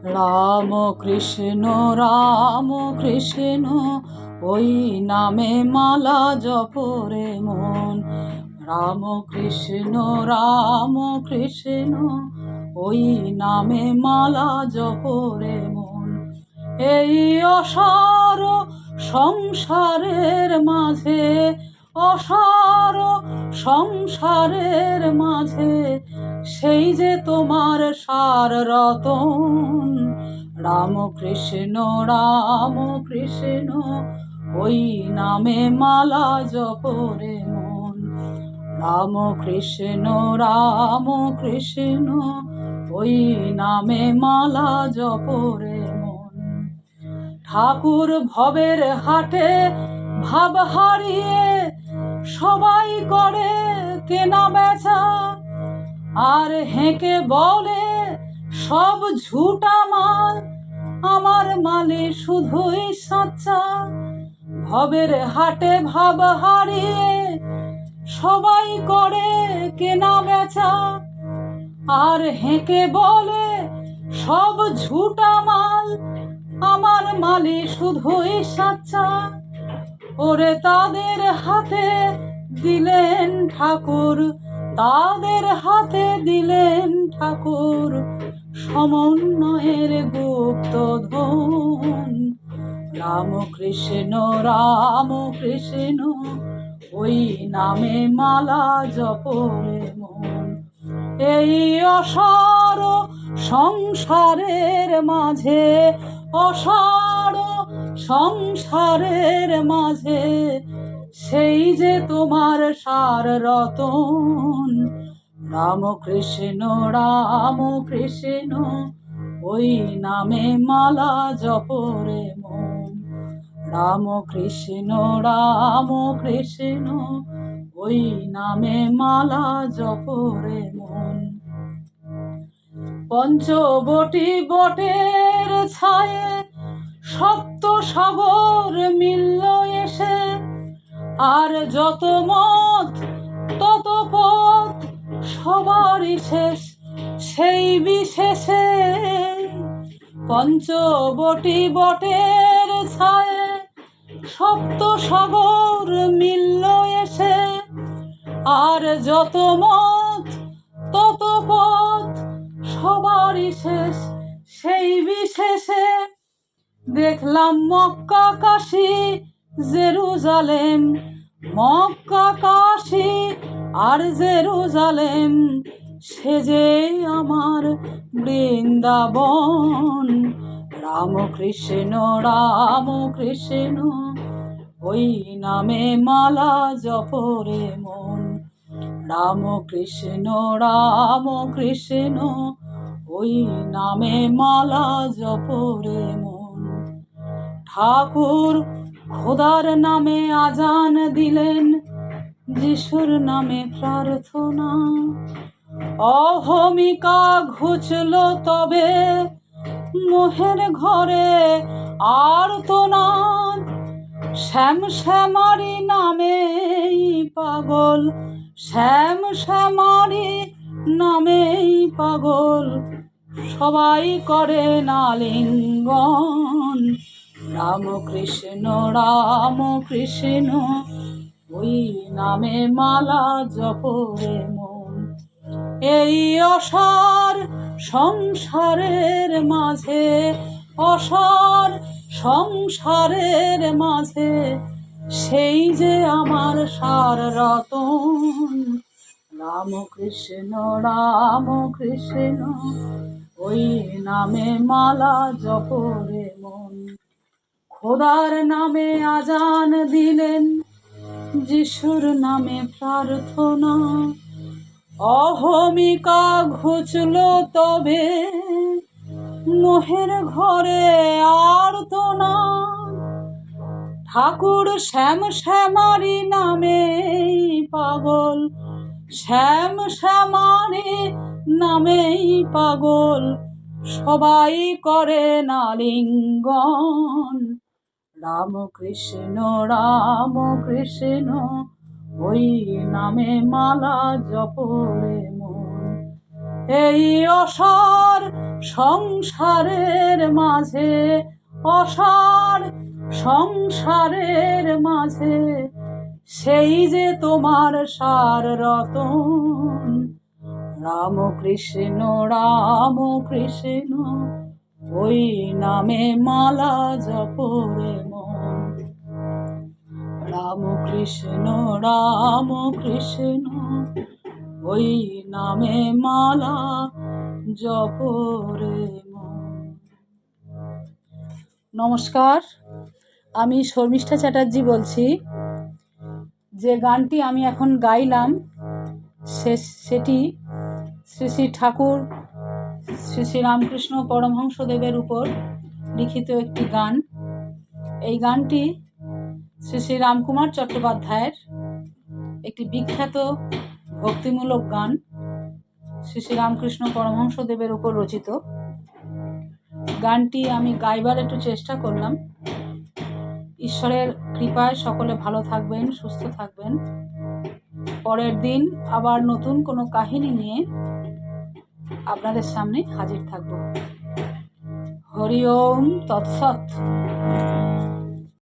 রাম কৃষ্ণ রাম কৃষ্ণ ওই নামে মালা জপরে মন। রাম কৃষ্ণ ওই নামে মালা জপরে মন। এই অসার সংসারের মাঝে, অসার সংসারের মাঝে সেই যে তোমার সার রতন। রাম কৃষ্ণ ওই নামে মালা জপরে মন। রাম কৃষ্ণ ওই নামে মালা জপরে মন। ঠাকুর ভবের হাটে ভাব হারিয়ে সবাই করে কেনা বেচা, আর হেঁকে বলে সব ঝুটা মাল, আমার মালে শুধুই সাচ্চা। ভবের হাটে ভাব হারিয়ে সবাই করে কেনা বেচা, আর হেঁকে বলে সব ঝুটা মাল, আমার মালে শুধুই সাচ্চা। ওরে তাদের হাতে দিলেন ঠাকুর, তাদের হাতে দিলেন ঠাকুর সমন্বয়ের গুপ্ত ধন। রাম কৃষ্ণ ওই নামে মালা জপরে মন। এই অসার সংসারের মাঝে, অসার সংসারের মাঝে সেই যে তোমার সার রতন। রাম কৃষ্ণ ওই নামে মালা জপরে মন। রাম কৃষ্ণ ওই নামে মালা জপরে মন। পঞ্চবটি বটের ছায়ে সপ্ত সাগর মিলল এসে, আর যত মত তত পথ সবারই শেষ সেই বিশেষে। পঞ্চবটি বটের ছায়ে সপ্ত সাগর মিলল এসে, আর যত মত তত পথ সবারই শেষ সেই বিশেষে। দেখলাম মক্কা কাশী জেরুজালেম, মক্কা কাশী আর জেরুজালেম সে যে আমার বৃন্দাবন। রাম কৃষ্ণ ওই নামে মালা জপরে মন। রাম কৃষ্ণ ওই নামে মালা জপরে মন। ঠাকুর খোদার নামে আজান দিলেন, যিশুর নামে প্রার্থনা। অহমিকা ঘুচল তবে মোহের ঘরে আর্তনাদ। শ্যাম শ্যামারি নামেই পাগল, শ্যাম শ্যামারি নামেই পাগল সবাই করে নালিঙ্গন। রাম কৃষ্ণ ওই নামে মালা জপরে মন। এই অসার সংসারের মাঝে, অসার সংসারের মাঝে সেই যে আমার সার রতন। রাম কৃষ্ণ ওই নামে মালা জপরে মন। খোদার নামে আজান দিলেন, যিশুর নামে প্রার্থনা। অহমিকা ঘুচল তবে মোহের ঘরে আর্তনাদ। ঠাকুর শ্যাম শ্যামারি নামেই পাগল, শ্যাম শ্যামারি নামেই পাগল সবাই করে নালিঙ্গন। রাম কৃষ্ণ ওই নামে মালা জপরে মন। এই অসার সংসারের মাঝে, অসার সংসারের মাঝে সেই যে তোমার সার রতন। রাম কৃষ্ণ রাম কৃষ্ণ ওই নামে মালা জপরে মন। রাম কৃষ্ণ ওই নামে মালা জপরে মন। নমস্কার, আমি শর্মিষ্ঠা চ্যাটার্জি বলছি। যে গানটি আমি এখন গাইলাম সেটি শ্রী শ্রী ঠাকুর শ্রী শ্রী রামকৃষ্ণ পরমহংসদেবের উপর লিখিত একটি গান। এই গানটি শ্রী শ্রী রামকুমার চট্টোপাধ্যায়ের একটি বিখ্যাত ভক্তিমূলক গান, শ্রী শ্রী রামকৃষ্ণ পরমহংসদেবের উপর রচিত। গানটি আমি গাইবার একটু চেষ্টা করলাম। ঈশ্বরের কৃপায় সকলে ভালো থাকবেন, সুস্থ থাকবেন। পরের দিন আবার নতুন কোনো কাহিনী নিয়ে আপনাদের সামনে হাজির থাকব। হরি ওম তৎসৎ।